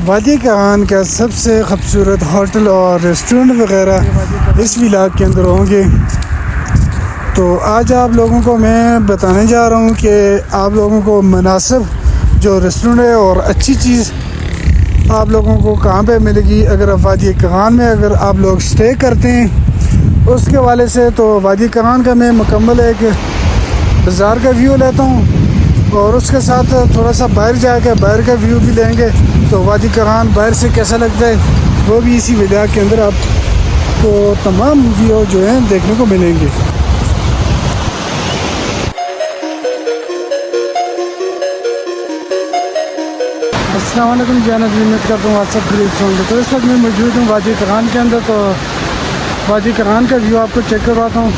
वादी कगान का सबसे खूबसूरत होटल और रेस्टोरेंट वगैरह इस विलाग के अंदर होंगे। तो आज आप लोगों को मैं बताने जा रहा हूँ कि आप लोगों को मुनासिब जो रेस्टोरेंट है और अच्छी चीज़ आप लोगों को कहाँ पे मिलेगी। अगर आप वादी कगान में अगर आप लोग स्टे करते हैं उसके वाले से, तो वादी कगान का मैं मुकम्मल एक बाज़ार का व्यू लेता हूँ और उसके साथ थोड़ा सा बाहर जाकर बाहर का व्यू भी लेंगे। तो वादी कगान बाहर से कैसा लगता है वो भी इसी वीडियो के अंदर आपको तमाम व्यू जो हैं देखने को मिलेंगे। अस्सलाम वालेकुम जाना उम्मीद करता हूँ आप सब खरीद होंगे। तो इस वक्त मैं मौजूद हूँ वादी कगान के अंदर। तो वादी कगान का व्यू आपको चेक करवाता हूँ।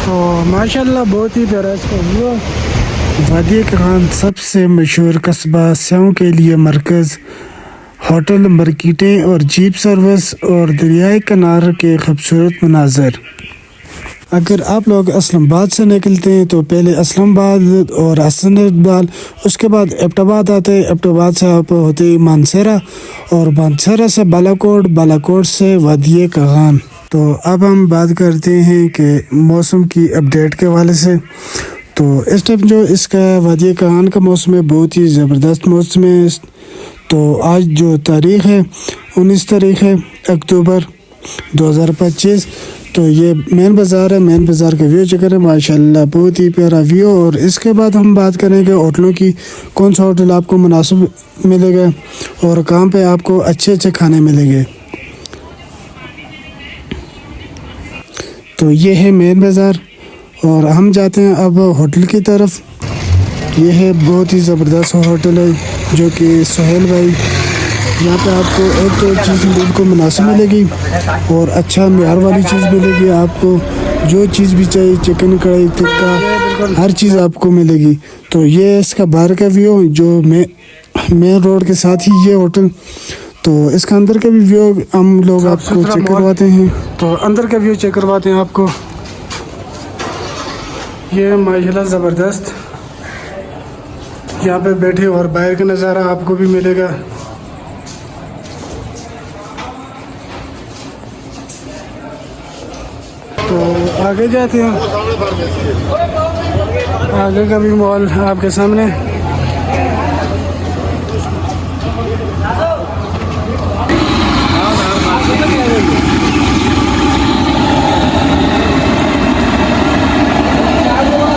तो माशाल्लाह बहुत ही प्यारा इसका व्यू है। वादी कगान सबसे मशहूर कस्बा, सेओं के लिए मरकज़, होटल, मार्केटें और जीप सर्विस और दरियाए किनारे के खूबसूरत मनाज़र। अगर आप लोग इस्लामाबाद से निकलते हैं तो पहले इस्लामाबाद और हसनबाद, उसके बाद एबटाबाद आते हैं। एबटाबाद से आप होते हैं मानसरा और मानसरा से बालाकोट, बालाकोट से वादी कगान। तो अब हम बात करते हैं कि मौसम की अपडेट के हवाले से। तो इस टाइम जो इसका वादी कगान का मौसम है बहुत ही ज़बरदस्त मौसम है। तो आज जो तारीख़ है 19 तारीख़ है अक्टूबर 2025। तो ये मेन बाज़ार है। मेन बाज़ार का व्यू चेक करें, माशाल्लाह बहुत ही प्यारा व्यू। और इसके बाद हम बात करेंगे होटलों की, कौन सा होटल आपको मुनासिब मिलेगा और कहाँ पे आपको अच्छे अच्छे खाने मिलेंगे। तो ये है मेन बाज़ार और हम जाते हैं अब होटल की तरफ। ये है बहुत ही ज़बरदस्त होटल है जो कि सुहेल भाई, यहाँ पे आपको एक तो चीज़ बिल्कुल मुनासिब मिलेगी और अच्छा मेयार वाली चीज़ मिलेगी। आपको जो चीज़ भी चाहिए, चिकन कढ़ाई टिक्का, हर चीज़ आपको मिलेगी। तो ये इसका बाहर का व्यू जो मेन रोड के साथ ही ये होटल। तो इसका अंदर का भी व्यू हम लोग आपको चेक करवाते हैं। तो अंदर का व्यू चेक करवाते हैं आपको। ये माशाल्लाह ज़बरदस्त, यहाँ पे बैठे और बाहर का नज़ारा आपको भी मिलेगा। तो आगे जाते हैं, आगे का भी मॉल आपके सामने।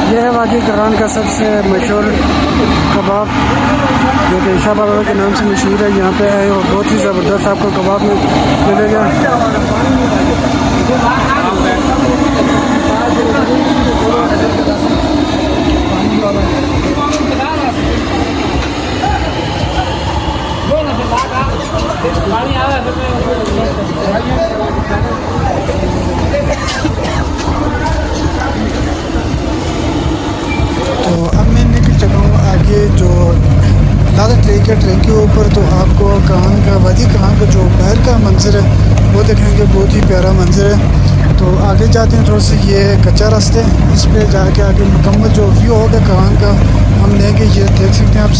यह है वादी कगान का सबसे मशहूर कबाब जो कि शाह बाबा के नाम से मशहूर है। यहाँ पे आए और बहुत ही ज़बरदस्त आपको कबाब मिलेगा। तो अब मैं निकल चुका हूँ आगे जो लादा ट्रेक है, ट्रेक के ऊपर। तो आपको कगान का वादी कगान का जो बाहर का मंजर है वो देखेंगे, बहुत ही प्यारा मंजर है। तो आगे जाते हैं थोड़ा सा, ये कच्चा रास्ते, इस पे जाके आगे मुकम्मल जो व्यू होगा कगान का हम लेंगे। ये देख सकते हैं आप।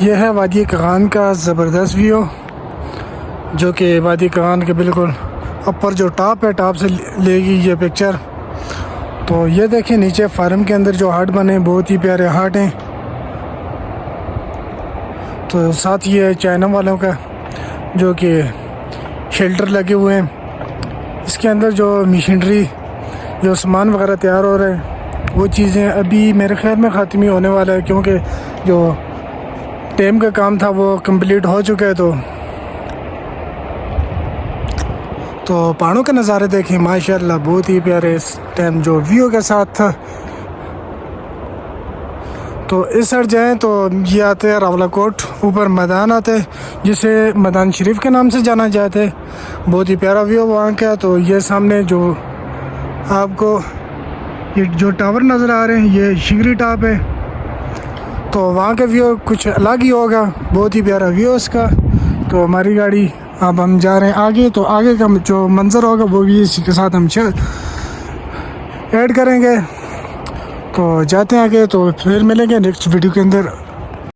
यह है वादी कगान का ज़बरदस्त व्यू, जो कि वादी कगान के बिल्कुल ऊपर जो टॉप है, टॉप से लेगी ये पिक्चर। तो ये देखें नीचे फार्म के अंदर जो हाट बने, बहुत ही प्यारे हाट हैं। तो साथ ये चाइना वालों का जो कि शेल्टर लगे हुए हैं। इसके अंदर जो मशीनरी, जो सामान वगैरह तैयार हो रहे हैं, वो चीज़ें अभी मेरे ख्याल में ख़त्म ही होने वाला है, क्योंकि जो टाइम का काम था वो कंप्लीट हो चुका है। तो पहाड़ों के नज़ारे देखें माशाल्लाह, बहुत ही प्यारे इस टाइम जो व्यू के साथ था। तो इस साइड जाएँ तो ये आते हैं रावलाकोट, ऊपर मैदान आते हैं जिसे मैदान शरीफ के नाम से जाना जाता है। बहुत ही प्यारा व्यू वहाँ का। तो ये सामने जो आपको ये जो टावर नज़र आ रहे हैं, ये शिगरी टॉप है। तो वहाँ का व्यू कुछ अलग ही होगा, बहुत ही प्यारा व्यू इसका। तो हमारी गाड़ी, अब हम जा रहे हैं आगे, तो आगे का जो मंज़र होगा वो भी इसी के साथ हम ऐड करेंगे। तो जाते हैं आगे, तो फिर मिलेंगे नेक्स्ट वीडियो के अंदर।